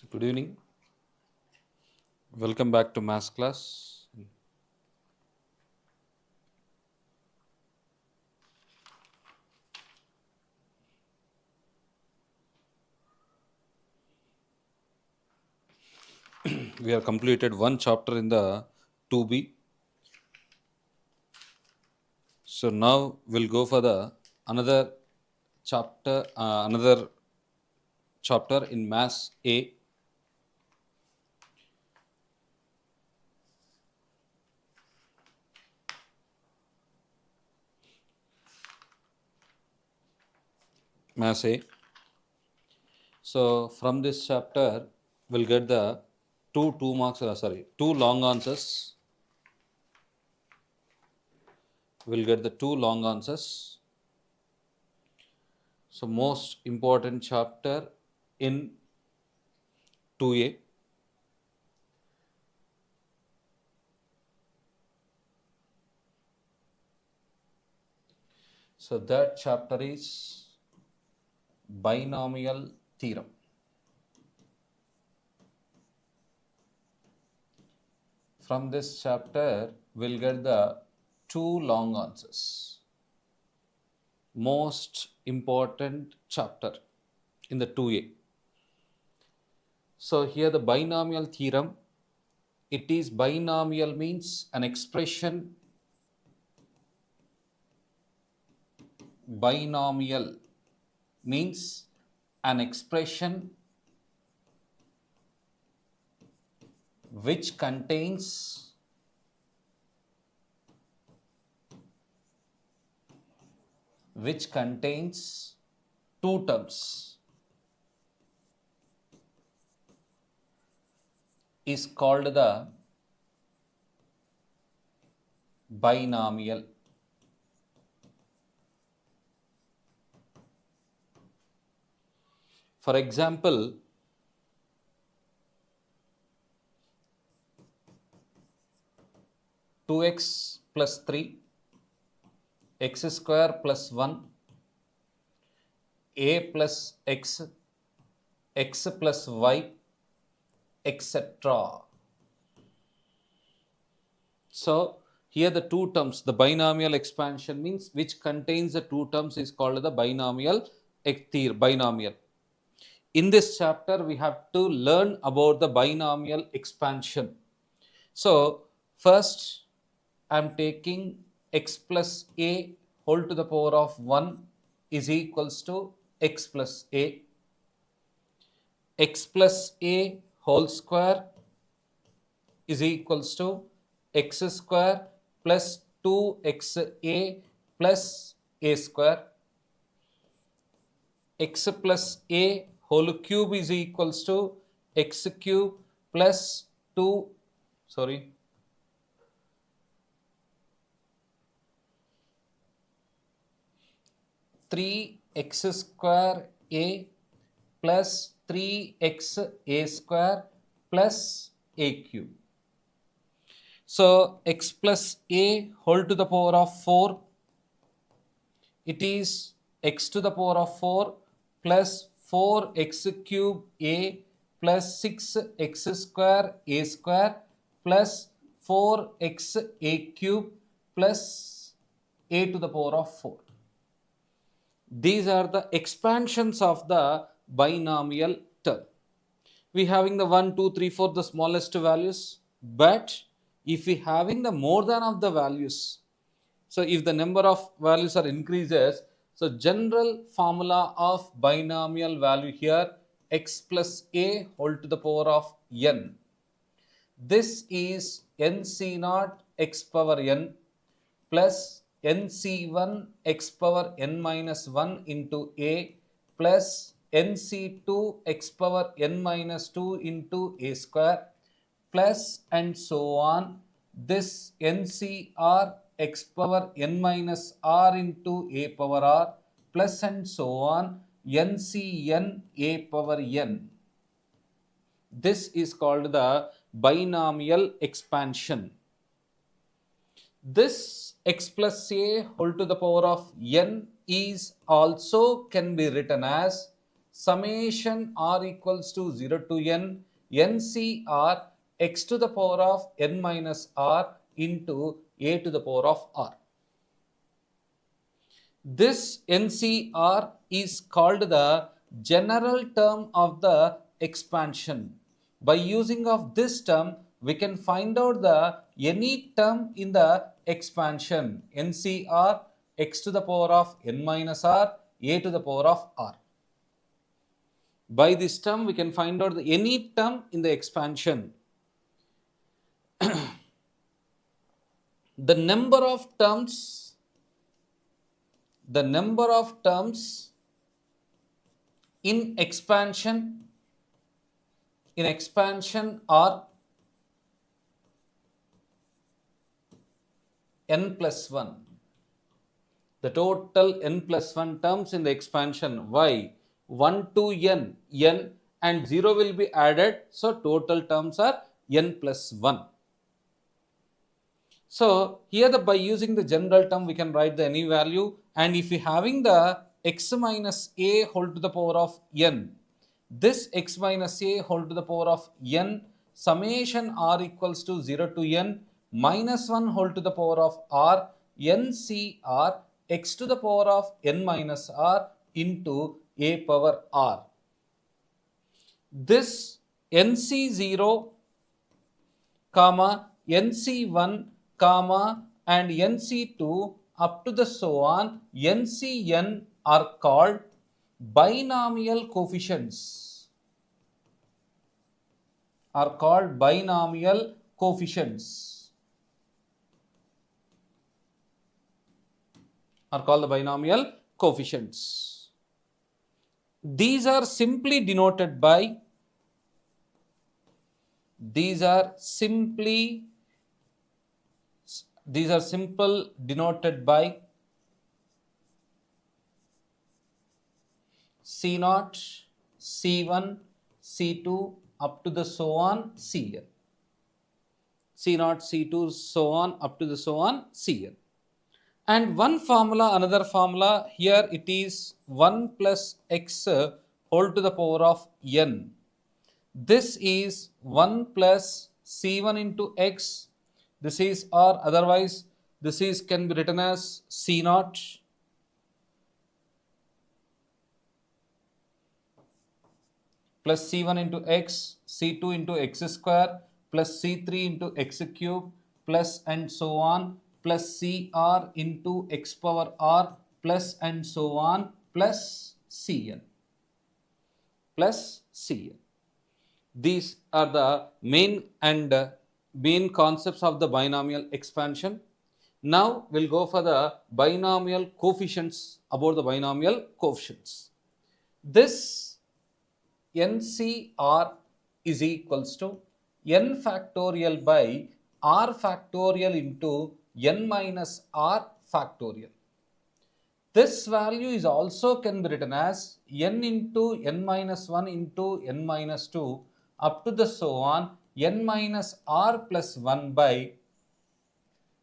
So good evening. Welcome back to maths class. We have completed one chapter in the 2B. So now we'll go for the another chapter in maths A. Maths A. So from this chapter, we'll get the two long answers. We'll get the two long answers. So most important chapter in 2A. So that chapter is binomial theorem. From this chapter, we'll get the two long answers. Most important chapter in the 2A. So here the binomial theorem, it is binomial means an expression. Binomial means an expression which contains two terms is called the binomial. For example, two x plus 3, x square plus 1, a plus x, x plus y, etc. So here the two terms, the binomial expansion means which contains the two terms is called the binomial. In this chapter, we have to learn about the binomial expansion. So first, I am taking x plus a whole to the power of 1 is equals to x plus a. X plus a whole square is equals to x square plus 2xa plus a square. X plus a whole cube is equals to x cube plus 3x square a plus 3x a square plus a cube. So x plus a whole to the power of 4, it is x to the power of 4 plus 4x cube a plus 6x square a square plus 4x a cube plus a to the power of 4. These are the expansions of the binomial term. We having the 1, 2, 3, 4, the smallest values, but if we having the more than of the values, so if the number of values are increases, so general formula of binomial value here, x plus a whole to the power of n. This is nc0 x power n plus nc1 x power n minus 1 into a plus nc2 x power n minus 2 into a square plus and so on. This ncr x power n minus r into a power r plus and so on ncn a power n. This is called the binomial expansion. This x plus a whole to the power of n is also can be written as summation r equals to 0 to n ncr x to the power of n minus r into a to the power of r. This NCR is called the general term of the expansion. By using of this term, we can find out the any term in the expansion. NCR x to the power of n minus r, a to the power of r. By this term, we can find out any term in the expansion. The number of terms in expansion are n plus 1. The total n plus 1 terms in the expansion. Why? 1 to n and 0 will be added. So total terms are n plus 1. So here by using the general term we can write the any value, and if we having the x minus a whole to the power of n, this x minus a whole to the power of n summation r equals to 0 to n minus 1 whole to the power of r ncr x to the power of n minus r into a power r. This nc0 comma nc1 comma and nc2 up to the so on ncn are called binomial coefficients. Are called binomial coefficients. Are called the binomial coefficients. These are simply denoted by denoted by C0, C1, C2 up to the so on Cn. C0, C2 so on up to the so on Cn. And one formula, another formula, here it is 1 plus x whole to the power of n. This is 1 plus C1 into x. This is, or otherwise this is can be written as C0 plus C1 into x, C2 into x square plus C3 into x cube plus and so on plus CR into x power r plus and so on plus Cn. These are the main concepts of the binomial expansion. Now we'll go for the binomial coefficients, about the binomial coefficients. This NCR is equals to n factorial by r factorial into n minus r factorial. This value is also can be written as n into n minus 1 into n minus 2 up to the so on n minus r plus 1 by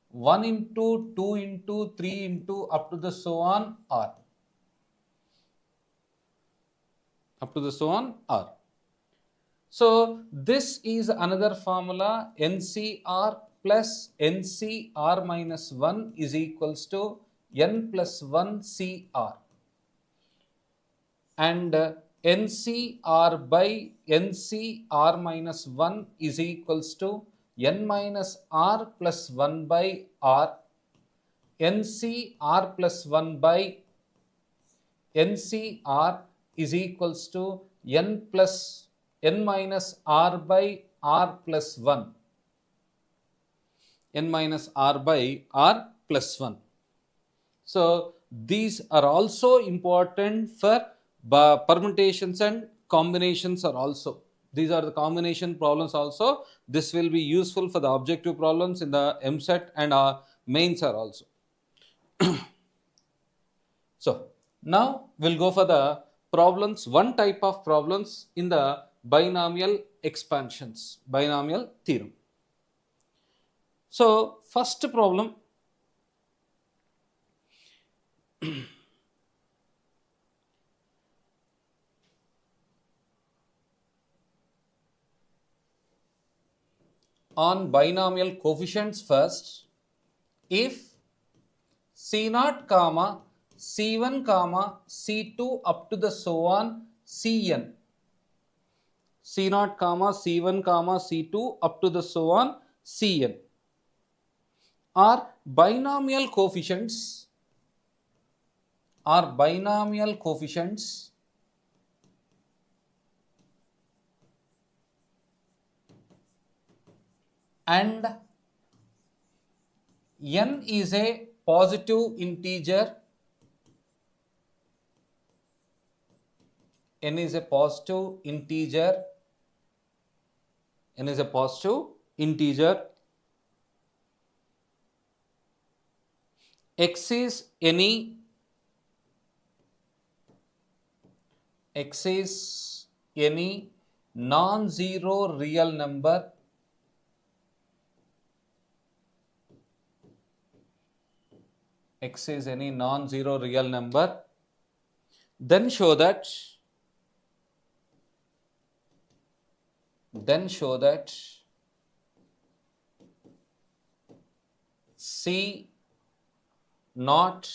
1 into 2 into 3 into up to the so on r. Up to the so on r. So this is another formula, NCR plus NCR minus 1 is equals to n plus 1 CR, and NCR by NCR minus 1 is equals to n minus r plus 1 by r, NCR plus 1 by NCR is equals to n minus r by r plus 1. N minus r by r plus 1. So these are also important for permutations and combinations are also. These are the combination problems also. This will be useful for the objective problems in the MSET and mains are also. So now we'll go for the problems, one type of problems in the binomial expansions, binomial theorem. So first problem, on binomial coefficients first. If C0 comma C1 comma C2 up to the so on Cn, C0 comma C1 comma C2 up to the so on Cn are binomial coefficients, and n is a positive integer, n is a positive integer, x is any non-zero real number, x is any non-zero real number, then show that C naught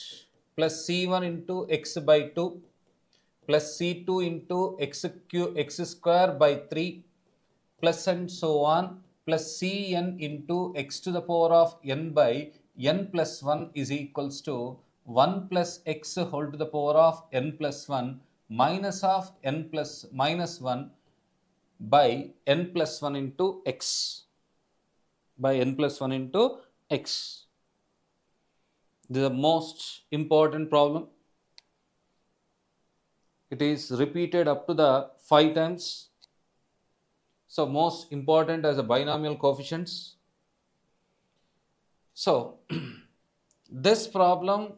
plus C1 into x by 2 plus C2 into x square by 3 plus and so on plus Cn into x to the power of n by n plus 1 is equals to 1 plus x whole to the power of n plus 1 minus of n plus minus 1 by n plus 1 into x, This is the most important problem. It is repeated up to the 5 times. So most important as a binomial coefficients. So this problem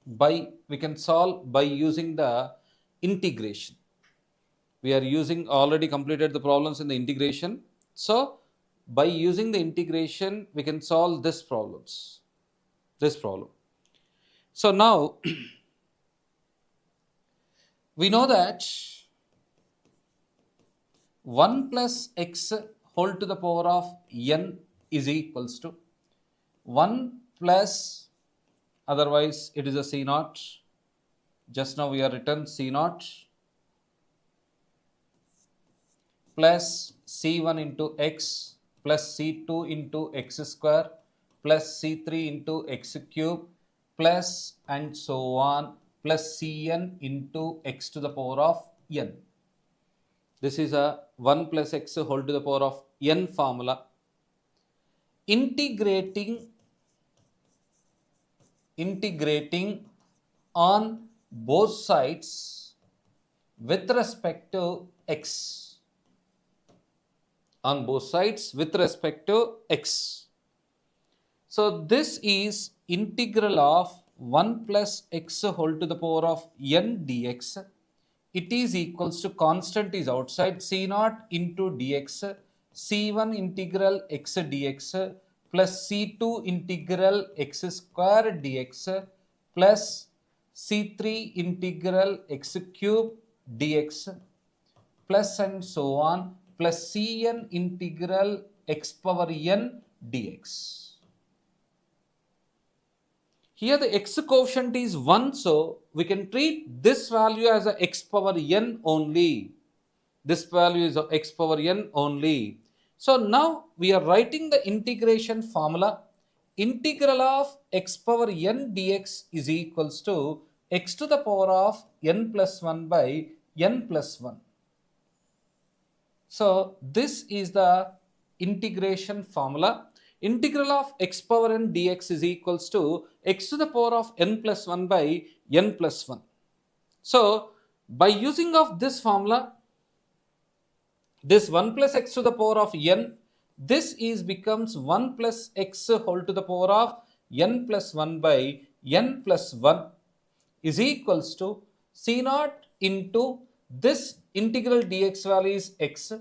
we can solve by using the integration. We are already completed the problems in the integration. So by using the integration we can solve this problem. So now we know that 1 plus x whole to the power of n is equals to 1 plus, otherwise it is a C0. Just now we are written C0 plus C1 into x plus C2 into x square plus C3 into x cube plus and so on plus Cn into x to the power of n. This is a 1 plus x whole to the power of n formula. Integrating on both sides with respect to x. So this is integral of 1 plus x whole to the power of n dx. It is equals to, constant is outside, C0 into dx, C1 integral x dx plus C2 integral x square dx plus C3 integral x cube dx plus and so on plus Cn integral x power n dx. Here the x coefficient is 1, so we can treat this value as a x power n only. So now we are writing the integration formula. Integral of x power n dx is equals to x to the power of n plus 1 by n plus 1. So this is the integration formula. Integral of x power n dx is equals to x to the power of n plus 1 by n plus 1. So by using of this formula, this 1 plus x to the power of n, this is becomes 1 plus x whole to the power of n plus 1 by n plus 1 is equals to C0 into this integral dx value is x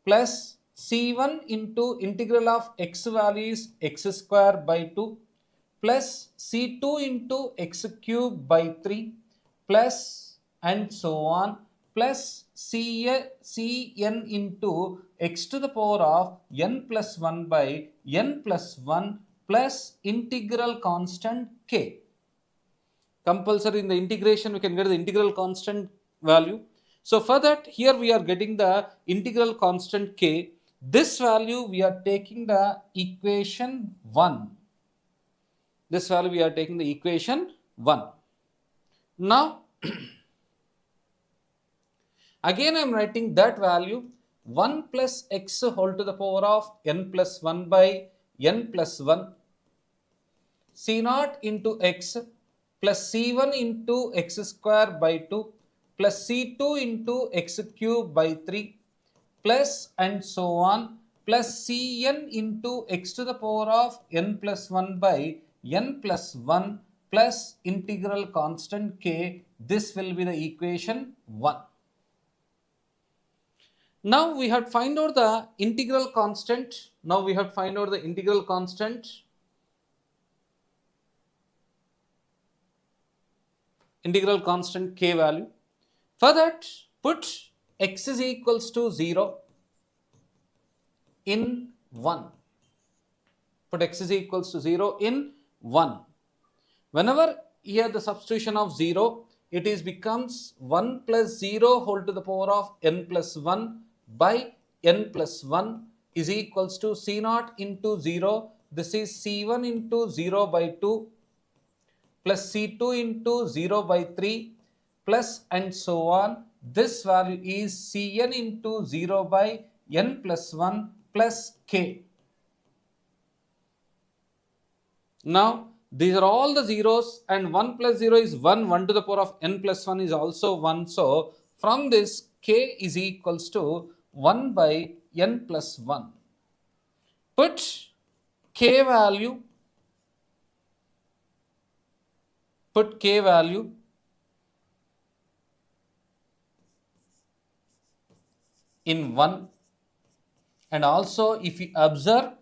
plus C1 into integral of x value is x square by 2 plus C2 into x cube by 3 plus and so on plus Cn into x to the power of n plus 1 by n plus 1 plus integral constant k. Compulsory in the integration we can get the integral constant value. So for that here we are getting the integral constant k. This value we are taking the equation 1. This value we are taking the equation 1. Now again I am writing that value 1 plus x whole to the power of n plus 1 by n plus 1 c0 into x plus c1 into x square by 2 plus c2 into x cube by 3 plus and so on plus cn into x to the power of n plus 1 by n plus 1 plus integral constant k. This will be the equation 1. Now we have to find out the integral constant. Integral constant k value. For that, put x is equals to 0 in 1. Put x is equals to 0 in 1. Whenever here the substitution of 0, it is becomes 1 plus 0 whole to the power of n plus 1 by n plus 1 is equals to c0 into 0. This is c1 into 0 by 2 plus c2 into 0 by 3 plus and so on. This value is cn into 0 by n plus 1 plus k. Now these are all the zeros and 1 plus 0 is 1, 1 to the power of n plus 1 is also 1. So from this k is equals to 1 by n plus 1. Put k value in 1, and also if you observe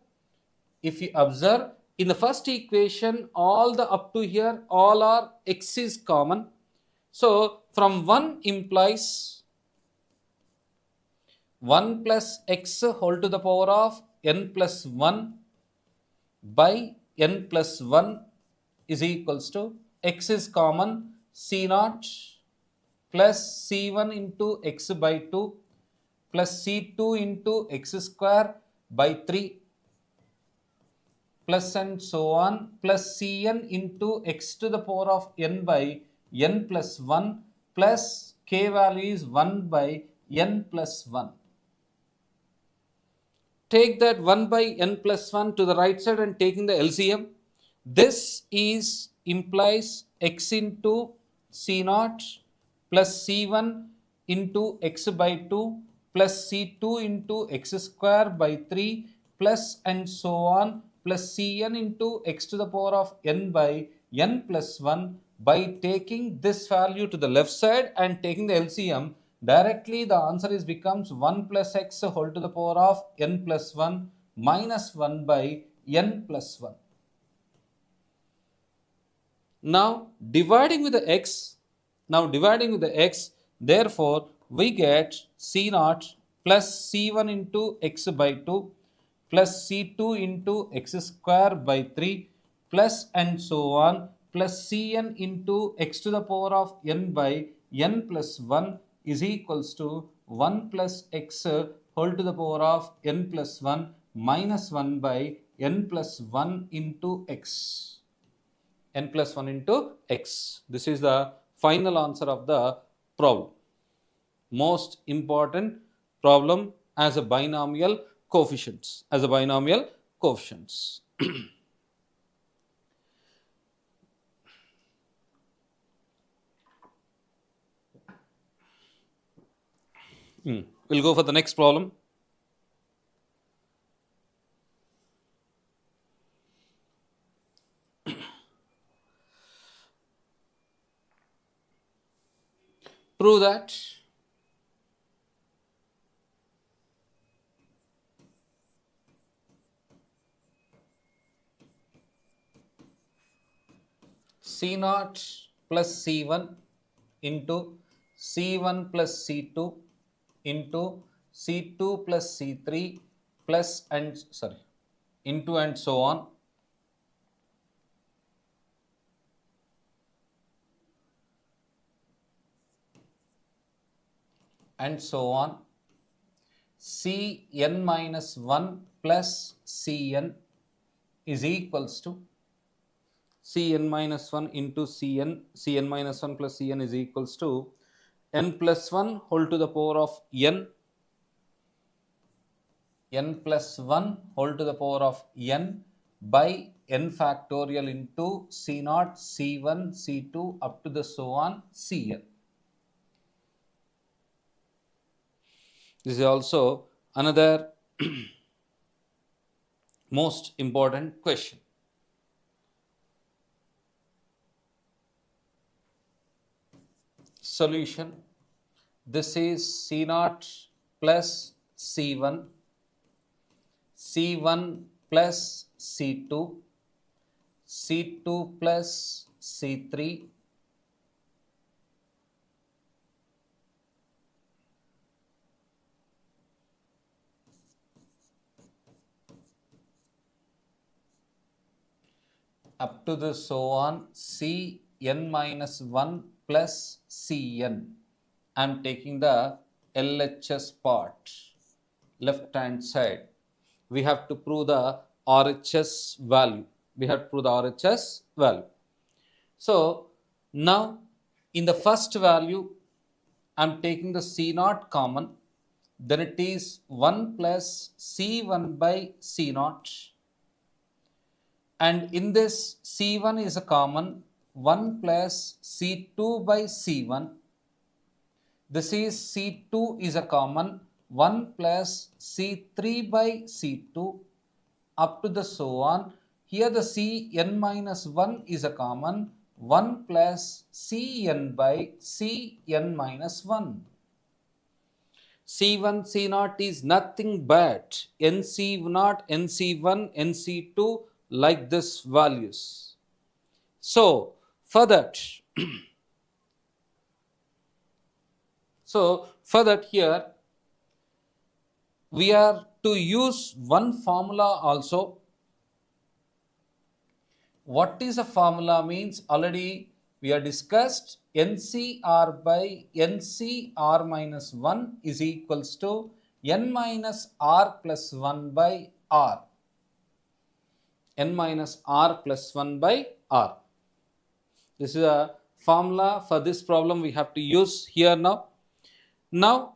in the first equation all the up to here all are x is common. So from 1 implies 1 plus x whole to the power of n plus 1 by n plus 1 is equals to x is common c0 plus c1 into x by 2 plus c2 into x square by 3 plus and so on plus cn into x to the power of n by n plus 1 plus k value is 1 by n plus 1. Take that 1 by n plus 1 to the right side and taking the LCM. This is implies x into c0 plus c1 into x by 2 plus c2 into x square by 3 plus and so on plus cn into x to the power of n by n plus 1. By taking this value to the left side and taking the LCM, directly the answer is becomes 1 plus x whole to the power of n plus 1 minus 1 by n plus 1. Now dividing with the x, therefore we get c0 plus c1 into x by 2 plus c2 into x square by 3 plus and so on plus cn into x to the power of n by n plus 1 is equals to 1 plus x whole to the power of n plus 1 minus 1 by n plus 1 into x. N plus 1 into x. This is the final answer of the problem. Most important problem as a binomial coefficients. We'll go for the next problem. Prove that c0 plus c1 into c1 plus c2 into C2 plus C3 plus and sorry into and so on. And so on. Cn minus 1 plus Cn is equals to Cn minus 1 into Cn minus 1 plus Cn is equals to n plus 1 whole to the power of n plus 1 whole to the power of n by n factorial into C0, C1, C2 up to the so on Cn. This is also another most important question. Solution. This is C0 plus C1, C1 plus C2, C2 plus C3, up to the so on Cn minus 1 plus Cn. I am taking the LHS part, left hand side. We have to prove the RHS value. So now in the first value, I am taking the C0 common. Then it is 1 plus C1 by C0. And in this C1 is a common 1 plus C2 by C1. This is C2 is a common 1 plus C3 by C2 up to the so on. Here the Cn minus 1 is a common 1 plus Cn by Cn minus 1. C1, C0 is nothing but NC0, NC1, NC2 like this values. So for that, here we are to use one formula also. What is a formula means already we have discussed. NCR by NCR minus 1 is equals to n minus r plus 1 by r. N minus r plus 1 by r. This is a formula for this problem we have to use here now. Now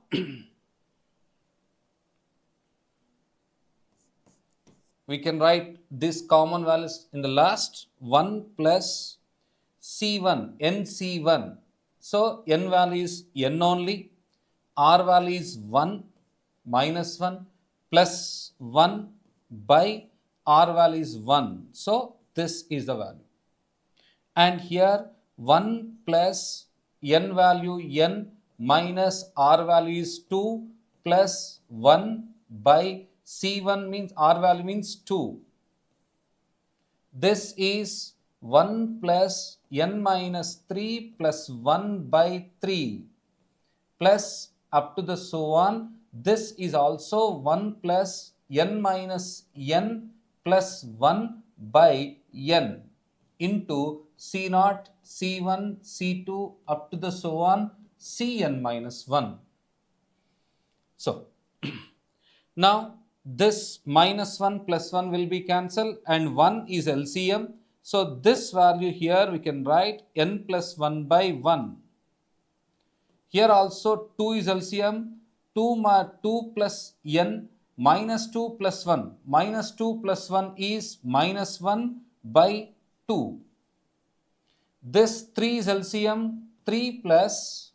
we can write this common values in the last 1 plus C1, NC1. So n value is n only, r value is 1 minus 1 plus 1 by r value is 1. So this is the value. And here 1 plus n value n minus r value is 2 plus 1 by C1 means r value means 2. This is 1 plus n minus 3 plus 1 by 3 plus up to the so on. This is also 1 plus n minus n plus 1 by n into C0, C1, C2 up to the so on Cn minus 1. So now this minus 1 plus 1 will be cancelled and 1 is LCM. So this value here we can write n plus 1 by 1. Here also 2 is LCM. 2 plus n minus 2 plus 1. Minus 2 plus 1 is minus 1 by 2. This 3 is LCM. 3 plus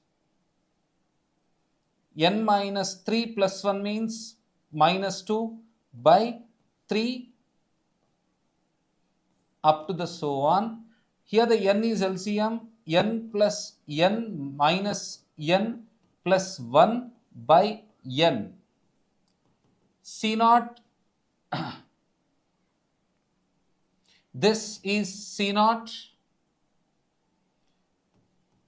n minus 3 plus 1 means minus 2 by 3 up to the so on. Here the n is LCM. N plus n minus n plus 1 by n. C0. This is C0.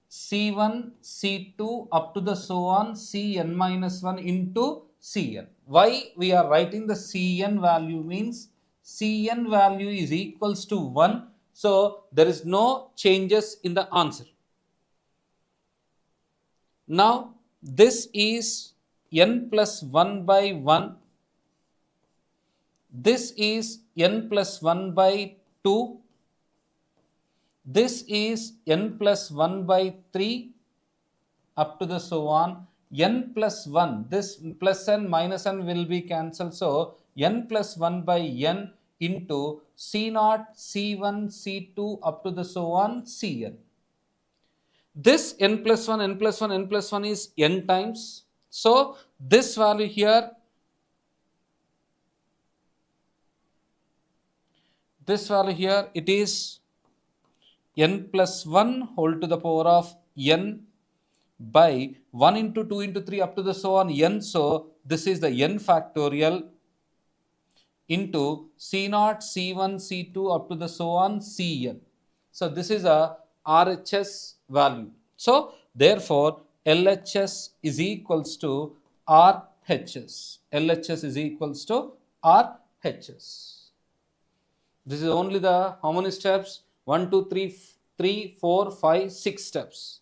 C1, C2 up to the so on Cn minus 1 into Cn. Why we are writing the Cn value means Cn value is equals to 1. So there is no changes in the answer. Now this is n plus 1 by 1. This is n plus 1 by 2. This is n plus 1 by 3 up to the so on. N plus 1, this plus n minus n will be cancelled. So n plus 1 by n into C0, C1, C2 up to the so on Cn. This n plus 1, n plus 1, n plus 1 is n times. So this value here, it is n plus 1 whole to the power of n by 1 into 2 into 3 up to the so on n. So this is the n factorial into C0, C1, C2 up to the so on Cn. So this is a RHS value. So therefore LHS is equals to RHS. LHS is equals to RHS. This is only the how many steps? 1, 2, 3, 4, 5, 6 steps.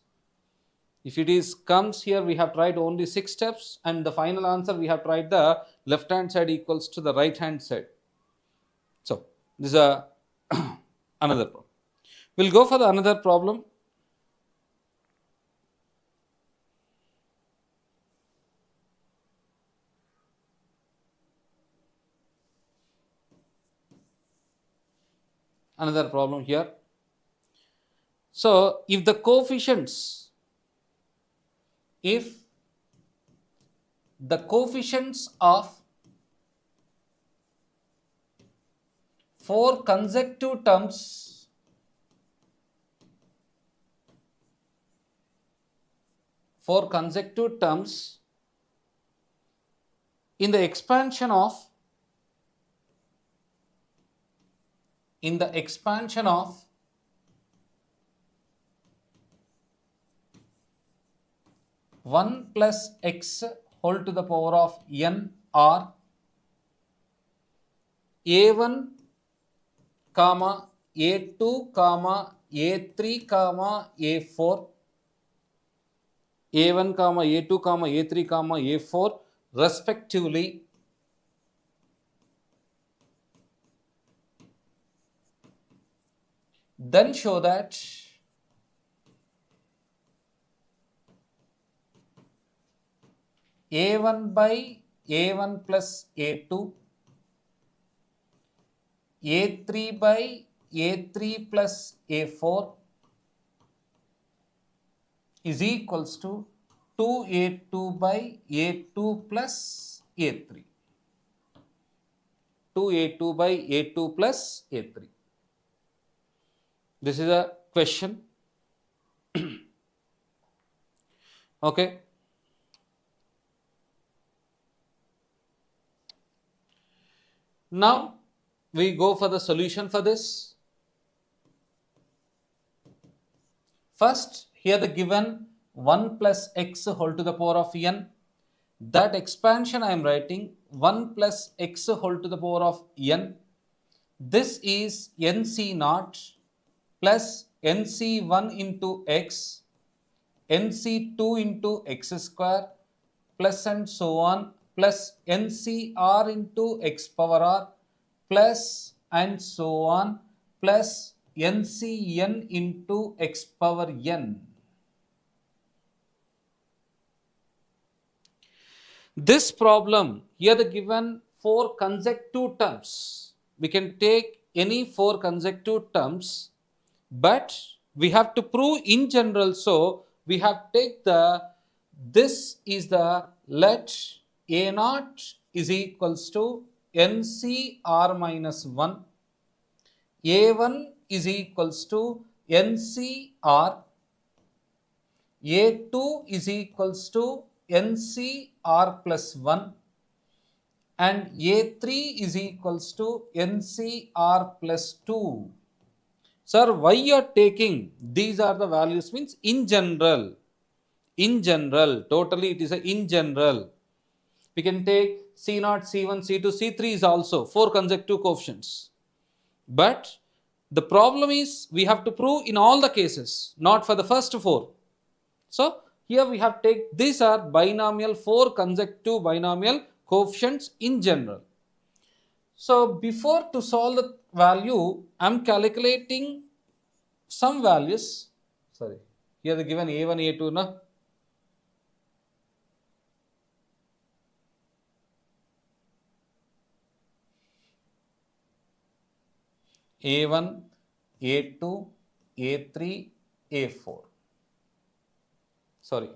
If it is comes here, we have tried only 6 steps, and the final answer we have tried the left hand side equals to the right hand side. So this is a another problem. We'll go for the another problem. Another problem here. So if the coefficients of 4 consecutive terms in the expansion of 1 plus x whole to the power of n or a1 comma a2 comma a3 comma a4, a1 comma a2 comma a3 comma a4 respectively, then show that a1 by a1 plus a2, a3 by a3 plus a4 is equals to 2a2 by a2 plus a3. 2a2 by a2 plus a3. This is a question. Okay. Now we go for the solution for this. First, here the given 1 plus x whole to the power of n. That expansion I am writing 1 plus x whole to the power of n. This is nc0 plus nc1 into x, nc2 into x square plus and so on, plus ncr into x power r plus and so on, plus ncn into x power n. This problem, here the given 4 consecutive terms. We can take any 4 consecutive terms, but we have to prove in general. So we have to take this is the let a0 is equals to ncr minus 1, a1 is equals to ncr, a2 is equals to ncr plus 1, and a3 is equals to ncr plus 2. Sir, why you are taking these are the values means in general, totally it is a in general. We can take C0, C1, C2, C3 is also 4 consecutive coefficients. But the problem is we have to prove in all the cases, not for the first 4. So here we have take these are binomial 4 consecutive binomial coefficients in general. So before to solve the value, I am calculating some values. Sorry, here they given A1, A2 na. A1, A2, A3, A4. Sorry.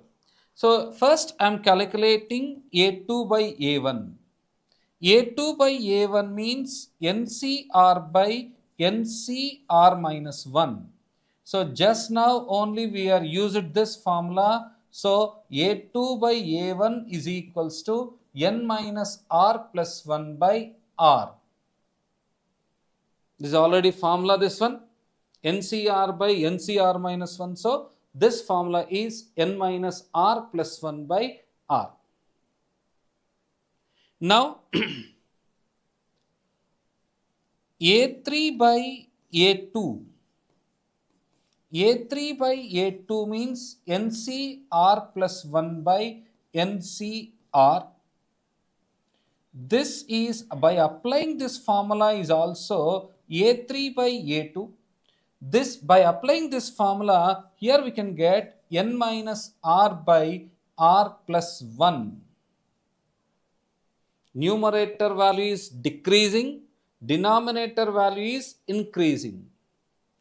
So first I am calculating A2 by A1. A2 by A1 means NCR by NCR minus 1. So just now only we are used this formula. So A2 by A1 is equals to N minus R plus 1 by R. This is already formula, this one. NCR by NCR minus 1. So this formula is N minus R plus 1 by R. Now A3 by A2. A3 by A2 means NCR plus 1 by NCR. This is by applying this formula is also A3 by A2. This by applying this formula here we can get N minus R by R plus 1. Numerator value is decreasing, denominator value is increasing.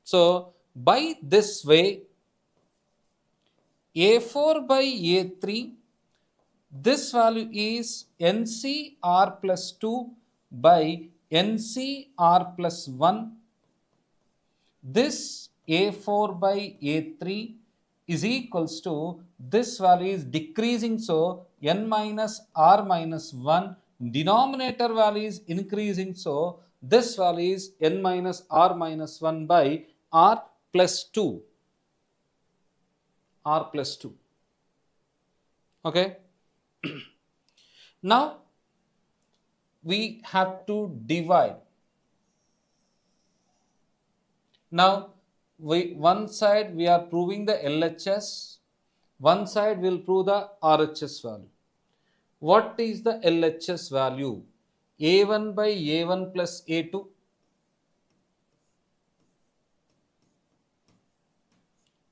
So by this way, A4 by A3, this value is NCR plus 2 by NCR plus 1. This A4 by A3 is equals to, this value is decreasing, so N minus R minus 1. Denominator value is increasing, so this value is N minus R minus 1 by R plus 2. R plus 2. Okay. Now we have to divide. Now one side we are proving the LHS, one side will prove the RHS value. What is the LHS value? A1 by A1 plus A2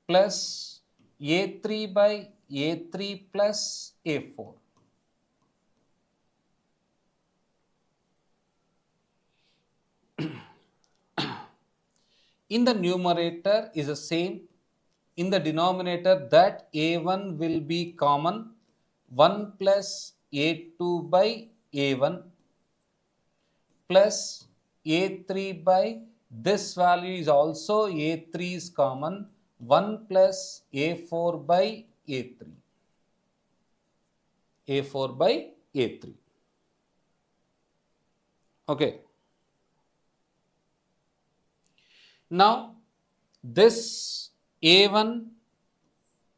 plus A3 by A3 plus A4. In the numerator is the same. In the denominator, that A1 will be common. 1 plus A2 by A1 plus A3 by, this value is also A3 is common. 1 plus A4 by A3. A4 by A3. Okay. Now this A1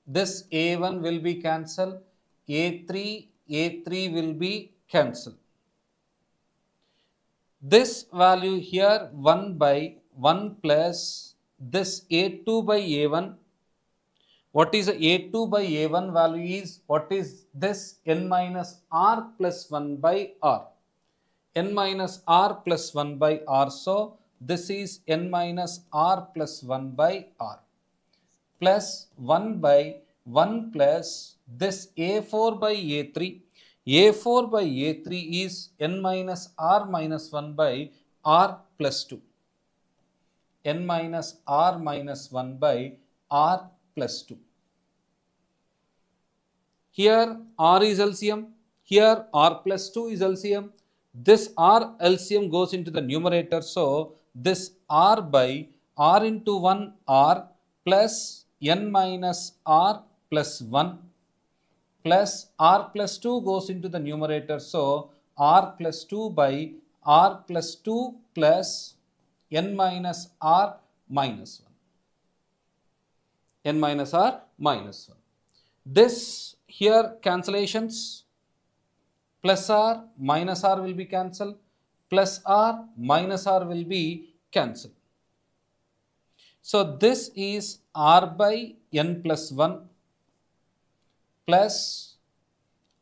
will be cancelled. A3 will be cancelled. This value here 1 by 1 plus this A2 by A1. What is A2 by A1 value is, what is this? N minus R plus 1 by R. N minus R plus 1 by R. So this is N minus R plus 1 by R plus 1 by 1 plus this A4 by A3. A4 by A3 is N minus R minus 1 by R plus 2. N minus R minus 1 by R plus 2. Here R is LCM. Here R plus 2 is LCM. This R LCM goes into the numerator. So this R by R into 1 R plus N minus R plus 1 plus R plus 2 goes into the numerator. So R plus 2 by R plus 2 plus N minus R minus 1. N minus R minus 1. This here cancellations. plus r minus r will be cancelled, plus r minus r will be cancelled. So this is r by n plus 1 plus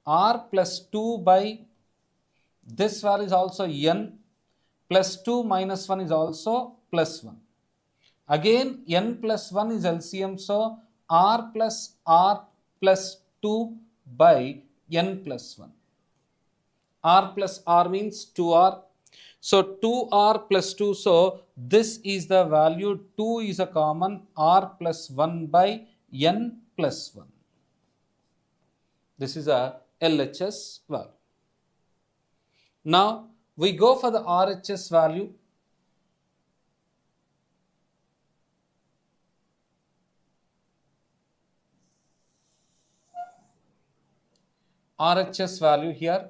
r plus 2 by this value is also n plus 2 minus 1 is also plus 1. Again n plus 1 is LCM, so r plus 2 by n plus 1. R plus r means 2r. So 2r plus 2, so this is the value, 2 is a common, r plus 1 by n plus 1. This is a LHS value. Now we go for the RHS value. RHS value here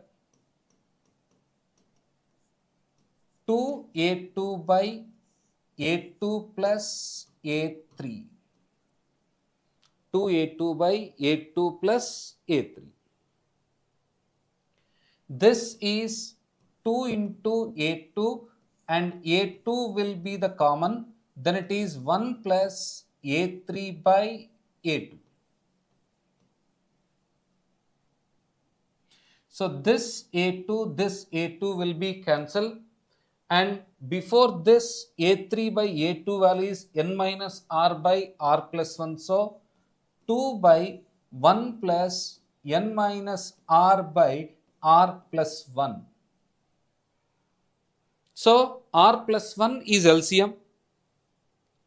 2a2 by a2 plus a3. 2a2 by a2 plus a3. This is 2 into a2 and a2 will be the common, then it is 1 plus a3 by a2. So this a2 will be cancelled, and before this a3 by a2 value is n minus r by r plus 1. So 2 by 1 plus n minus r by r plus 1. So r plus 1 is LCM.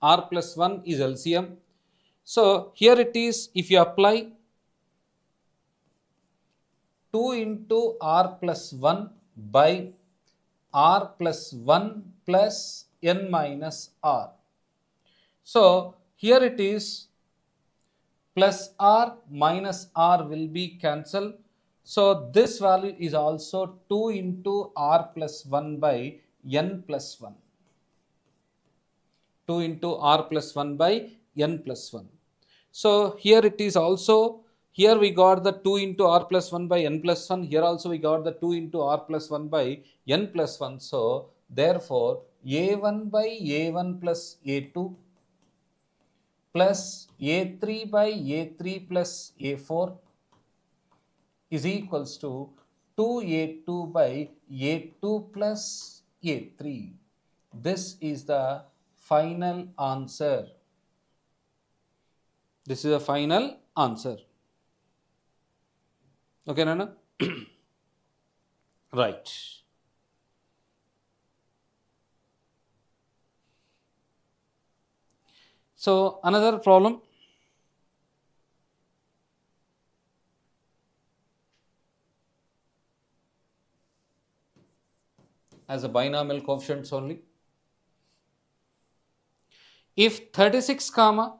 R plus 1 is LCM. So here it is, if you apply 2 into r plus 1 by r plus 1 plus n minus r. So here it is plus r minus r will be cancelled. So this value is also 2 into r plus 1 by n plus 1. 2 into r plus 1 by n plus 1. So here it is also, here we got the 2 into r plus 1 by n plus 1. Here also we got the 2 into r plus 1 by n plus 1. So therefore a1 by a1 plus a2 plus a3 by a3 plus a4 is equals to 2a2 by a2 plus a3. This is the final answer. This is a final answer. Okay, Nana? Right. So another problem. As a binomial coefficients only. If 36 comma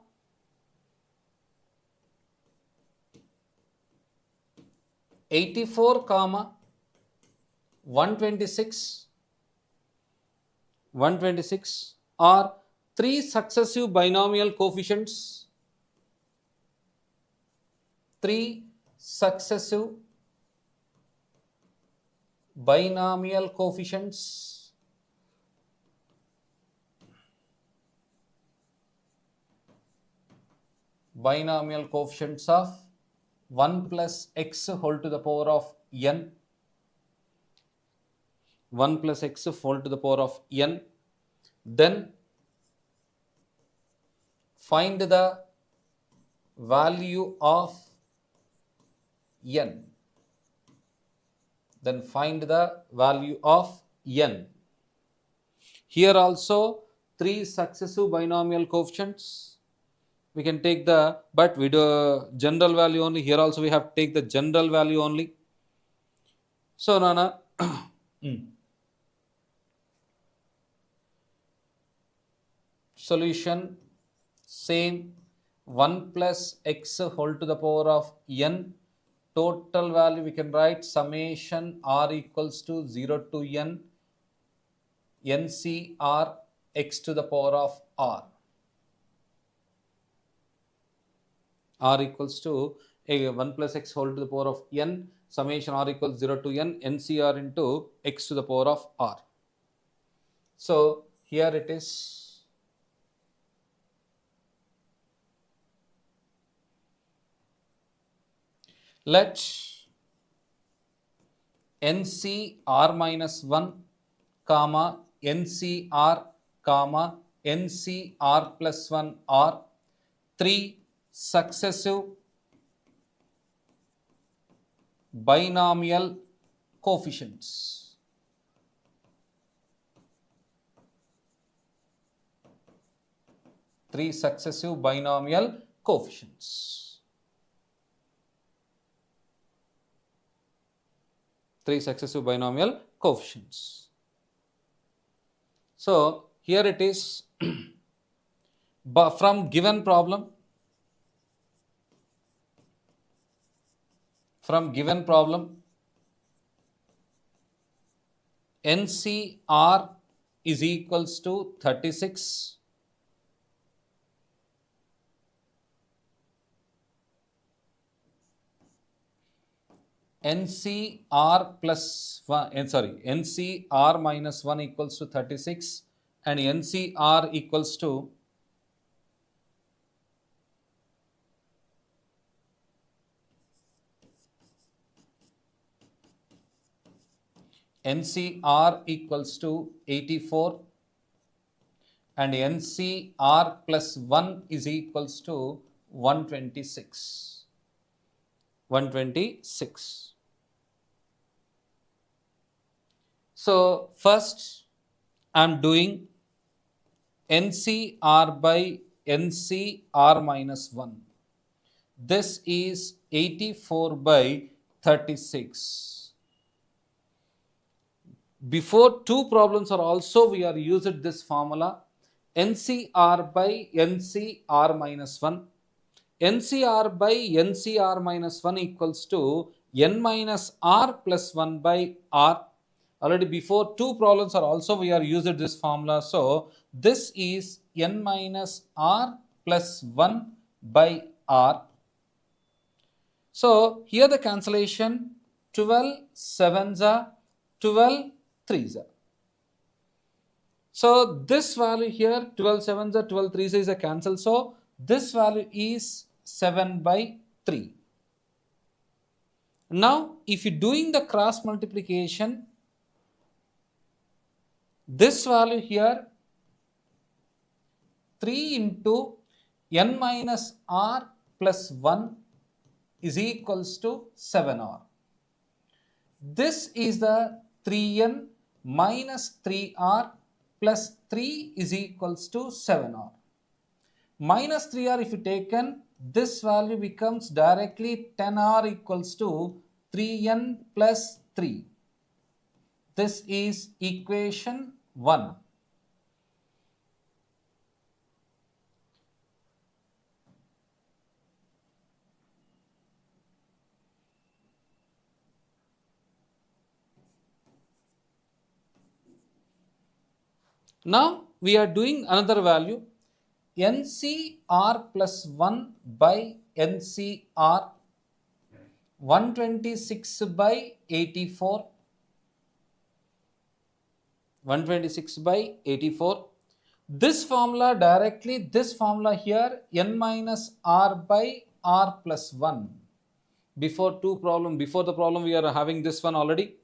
84 comma 126 are three successive binomial coefficients, three successive binomial coefficients of 1 plus x whole to the power of n, 1 plus x whole to the power of n, then find the value of n. Then find the value of n. Here also three successive binomial coefficients. We can take the, but we do general value only. Here also we have to take the general value only. So Nana, solution same, 1 plus x whole to the power of n. Total value we can write summation r equals to 0 to n NCR x to the power of r. R equals to 1 plus x whole to the power of n summation r equals 0 to n ncr into x to the power of r. So here it is. Let ncr minus 1 comma ncr comma ncr plus 1 are 3 successive binomial coefficients. Three successive binomial coefficients. Three successive binomial coefficients. So here it is. But from given problem, NCR is equals to 36. NCR plus 1, NCR minus 1 equals to 36 and NCR equals to NCR equals to 84 and NCR plus 1 is equals to 126. 126. So first I am doing NCR by NCR minus 1. This is 84 by 36. Before two problems are also we are used this formula NCR by NCR minus 1. NCR by NCR minus 1 equals to N minus R plus 1 by R. Already before two problems are also we are used this formula. So this is N minus R plus 1 by R. So here the cancellation 12 7s are 12 3s are. So this value here 12 7s are 12 3s is a cancel. So this value is 7 by 3. Now if you doing the cross multiplication, this value here 3 into n minus r plus 1 is equals to 7r. This is the 3n minus 3r plus 3 is equals to 7r. Minus 3r if you taken, this value becomes directly 10r equals to 3n plus 3. This is equation 1. Now we are doing another value NCR plus 1 by NCR 126 by 84. 126 by 84. This formula directly, this formula here n minus r by r plus 1. Before the problem we are having this one already.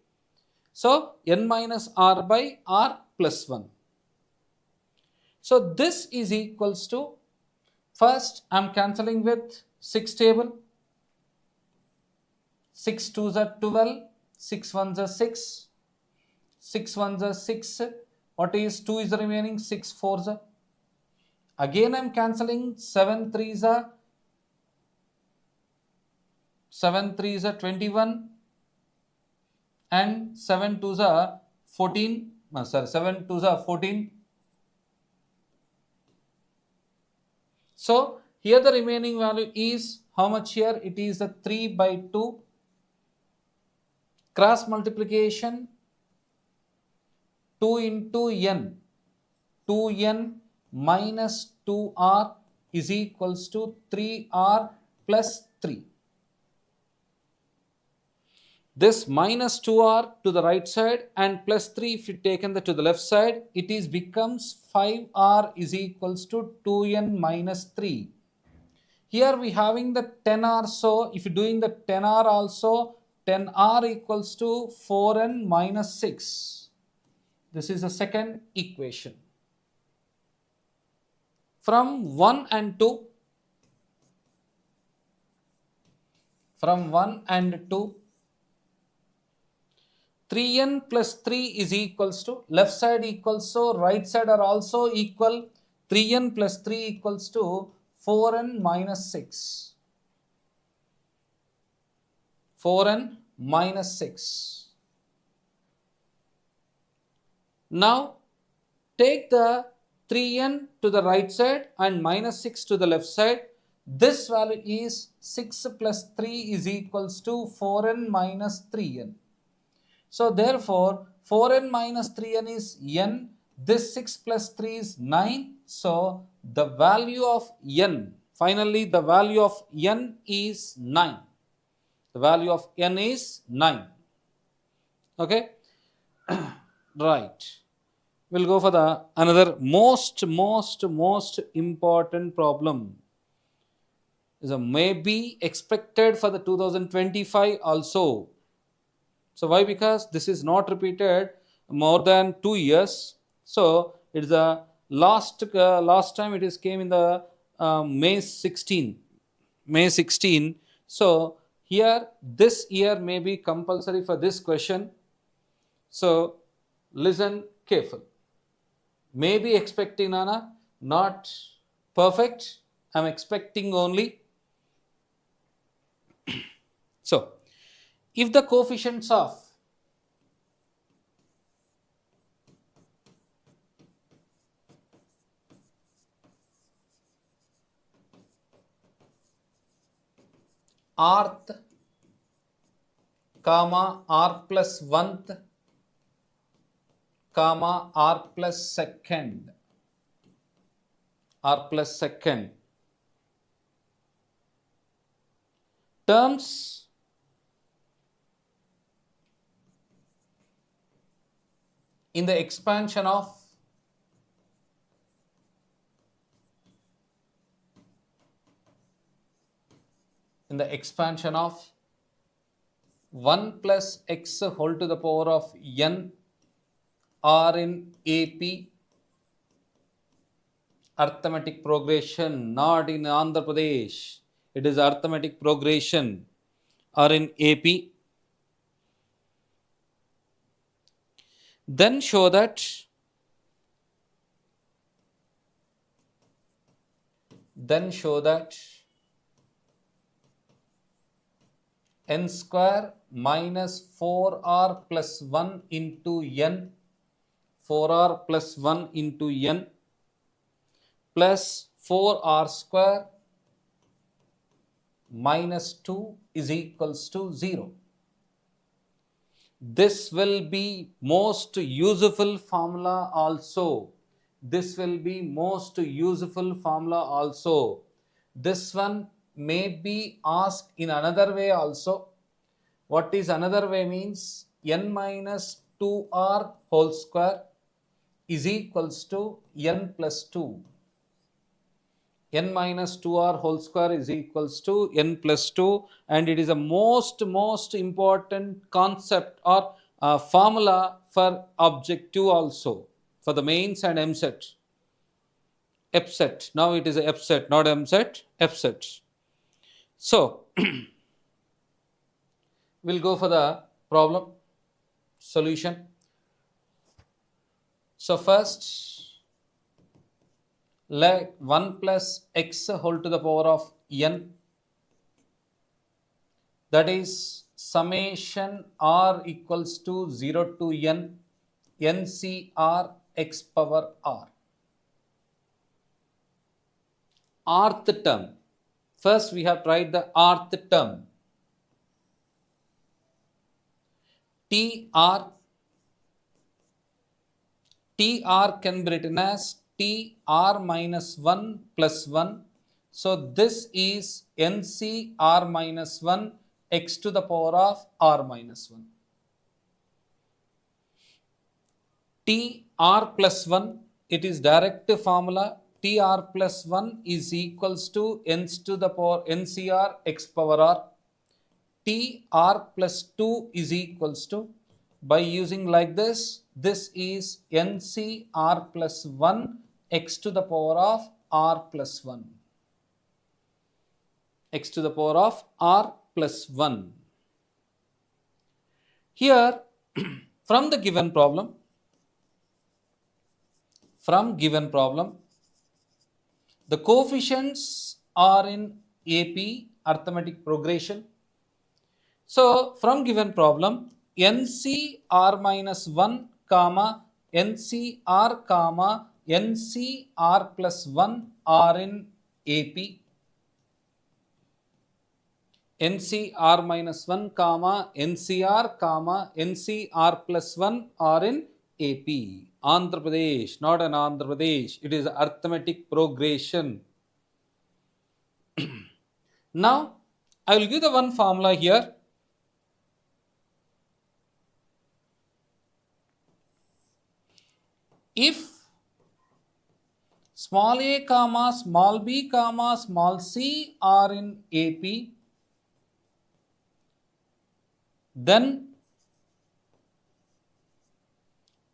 So n minus r by r plus 1. So this is equals to, first I am cancelling with 6 table. 6 2s are 12, 6 1s are 6. 6 1s are 6. What is 2 is the remaining? 6 4s are. Again I am cancelling 7 3s are 21 and 7 2s are 14. 7 2s are 14. So here the remaining value is how much here? It is the 3 by 2. Cross multiplication 2 into n. 2n minus 2r is equals to 3r plus 3. this minus 2r to the right side and plus 3 if you taken the to the left side, it is becomes 5r is equals to 2n minus 3. Here we having the 10r, so if you doing the 10r also, 10r equals to 4n minus 6. This is the second equation. From 1 and 2, from 1 and 2, 3n plus 3 is equals to, left side equals to right side are also equal, 3n plus 3 equals to 4n minus 6. 4n minus 6. Now take the 3n to the right side and minus 6 to the left side. This value is 6 plus 3 is equals to 4n minus 3n. So therefore 4n minus 3n is n. This 6 plus 3 is 9. So the value of n, finally the value of n is 9. The value of n is 9. Okay. Right. We'll go for the another most important problem. Is a maybe expected for the 2025 also. So why? Because this is not repeated more than 2 years. So it is the last time it is came in the May 16. May 16. So here this year may be compulsory for this question. So listen careful. Maybe expecting, Nana, not perfect. I'm expecting only. So if the coefficients of rth comma r plus 1th comma r plus second terms in the expansion of in the expansion of 1 plus x whole to the power of n are in AP arithmetic progression, not in Andhra Pradesh. It is arithmetic progression are in AP. Then show that n square minus 4r plus 1 into n, 4r plus 1 into n plus 4r square minus 2 is equals to 0. This will be most useful formula also. This will be most useful formula also. This one may be asked in another way also. What is another way means? N minus 2r whole square is equals to n plus 2. N minus 2r whole square is equals to n plus 2, and it is a most important concept or formula for objective also, for the mains and MSET. EPSET. Now it is a EPSET, not MSET, EPSET. So we'll go for the problem solution. So first, let 1 plus x whole to the power of n, that is summation r equals to 0 to n ncr x power r. Rth term. First we have tried the rth term. TR can be written as TR minus 1 plus 1. So this is NC R minus 1 x to the power of r minus 1. Tr plus 1, it is direct formula. Tr plus 1 is equals to n to the power ncr x power r. Tr plus 2 is equals to, by using like this is ncr plus 1 x to the power of r plus 1. X to the power of r plus 1. Here, from the given problem, the coefficients are in AP, arithmetic progression. So, from given problem, NCR minus 1, comma, NCR, comma, NCR plus 1 are in AP. NCR minus 1, comma, NCR, comma, NCR plus 1 are in AP. Andhra Pradesh, not an Andhra Pradesh. It is arithmetic progression. Now, I will give the one formula here. If small a, comma, small b, comma, small c are in AP, then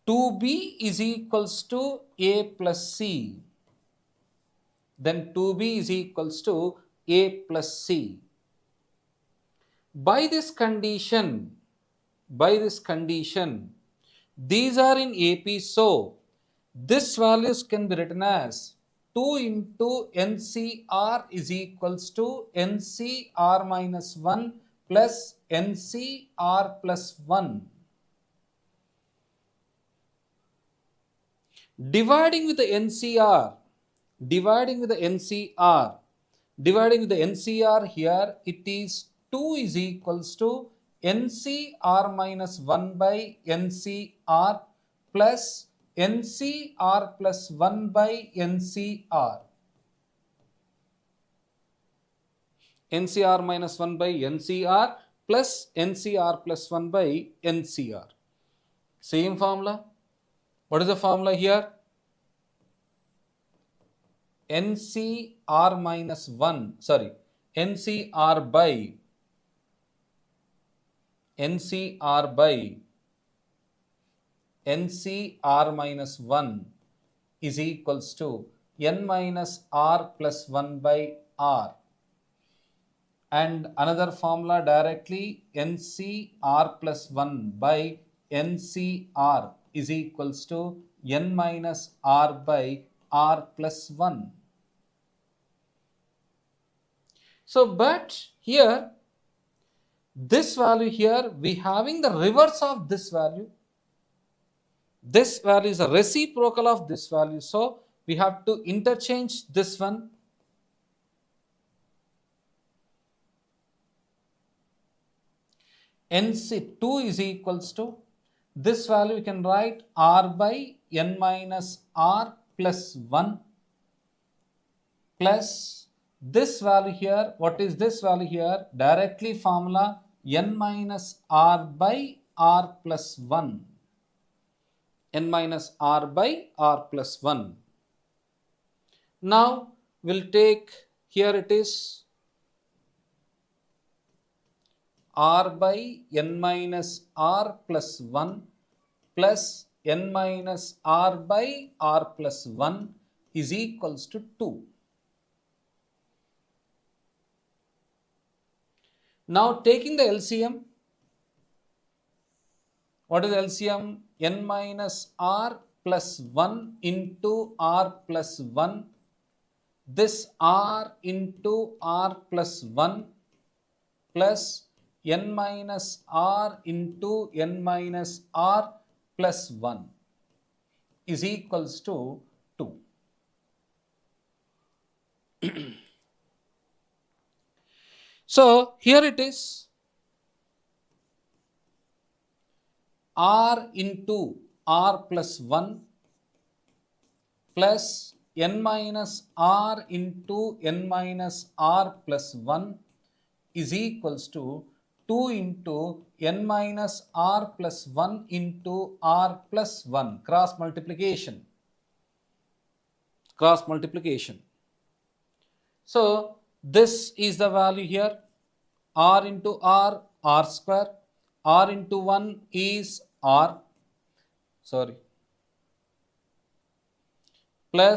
2b is equals to a plus c. Then 2b is equals to a plus c. By this condition, these are in AP, so this values can be written as 2 into NCR is equals to NCR minus 1 plus NCR plus 1. Dividing with the NCR here, it is 2 is equals to NCR minus 1 by NCR plus NCR plus 1 by NCR. NCR minus 1 by NCR plus NCR plus 1 by NCR. Same formula. What is the formula here? NCR minus 1, NCR by NCR minus 1 is equals to n minus r plus 1 by r. And another formula directly, NCR plus 1 by NCR is equals to n minus r by r plus 1. So, but here, this value here, we having the reverse of this value. This value is a reciprocal of this value. So, we have to interchange this one. NC2 is equals to, this value we can write r by n minus r plus 1 plus this value here. What is this value here? Directly formula n minus r by r plus 1. N minus r by r plus 1. Now, we'll take, here it is r by n minus r plus 1 plus n minus r by r plus 1 is equals to 2. Now, taking the LCM, what is LCM? N minus r plus 1 into r plus 1. This r into r plus 1 plus n minus r into n minus r plus 1 is equals to 2. So, here it is r into r plus 1 plus n minus r into n minus r plus 1 is equals to 2 into n minus r plus 1 into r plus 1, cross multiplication. So this is the value here, r into r, r square, r into 1 is r, plus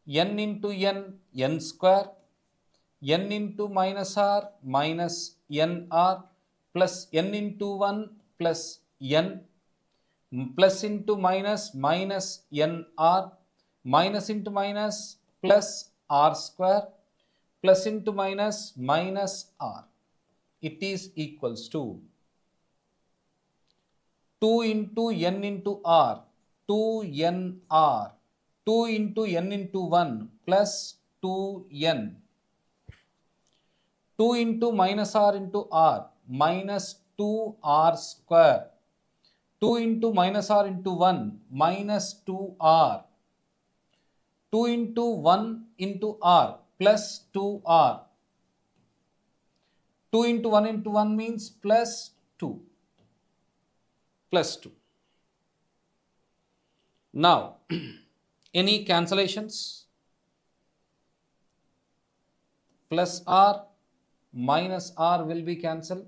n into n, n square, n into minus r minus nr, plus n into 1 plus n, plus into minus minus nr, minus into minus plus r square, plus into minus minus r. It is equals to 2 into n into r, 2nr, 2 into n into 1 plus 2n, 2 into minus r into r minus 2r square, 2 into minus r into 1 minus 2r, 2 into 1 into r plus 2r, 2 into 1 into 1 means plus 2. Now, any cancellations? Plus r minus r will be cancelled,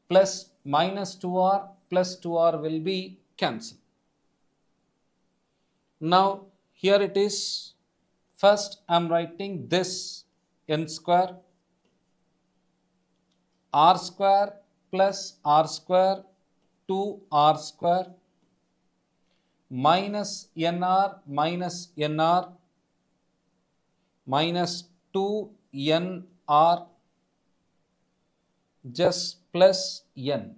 plus minus 2r plus 2r will be cancelled. Now, here it is. First, I am writing this n square, r square plus r square 2r square minus nr minus nr minus 2nr just plus n.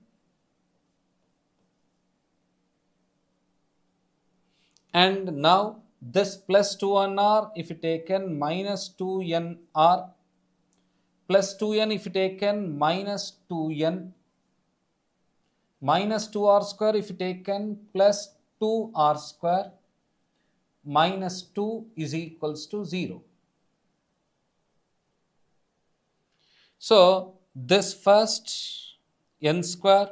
And now this plus 2nr if you taken minus 2nr plus 2n if you taken minus 2n minus 2r square if you taken plus 2r square minus 2 is equals to 0. So this first n square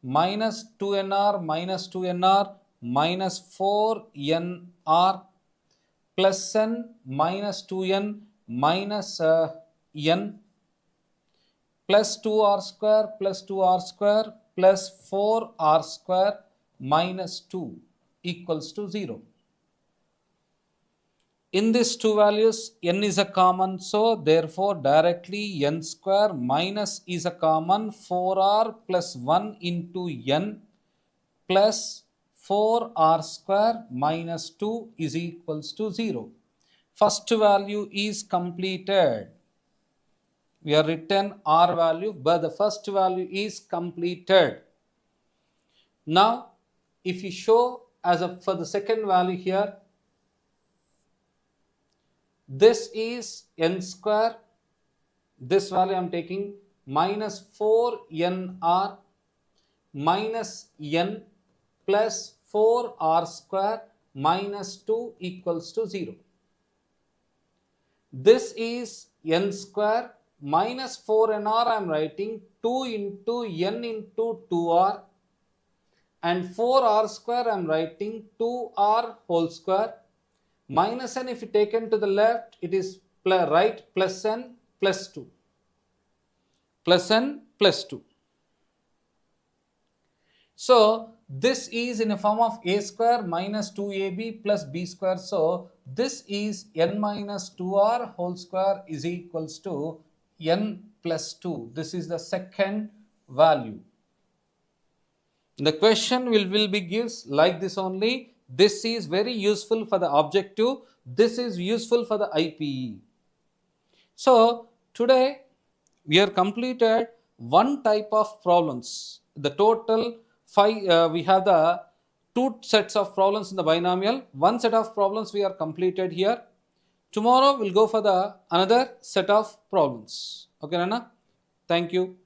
minus 2nr minus 2nr minus 4nr plus n minus 2n minus n plus 2r square plus 2r square plus 4r square minus 2 equals to 0. In these two values, n is a common, so therefore directly n square minus is a common, 4r plus 1 into n plus 4r square minus 2 is equals to 0. First value is completed. We have written r value, but the first value is completed. Now, if you show for the second value here, this is n square, this value I am taking minus 4nr minus n plus 4r square minus 2 equals to 0. This is n square minus 4nr, I am writing 2 into n into 2r, and 4r square I am writing 2r whole square, minus n if you taken to the left, it is right plus n plus 2, plus n plus 2. So this is in a form of a square minus 2ab plus b square. So this is n minus 2r whole square is equals to n plus 2. This is the second value. The question will be gives like this only. This is very useful for the objective. This is useful for the IPE. So today we have completed one type of problems. The total 5, we have the 2 sets of problems in the binomial. One set of problems we are completed here. Tomorrow we'll go for the another set of problems. Okay, Nana? Thank you.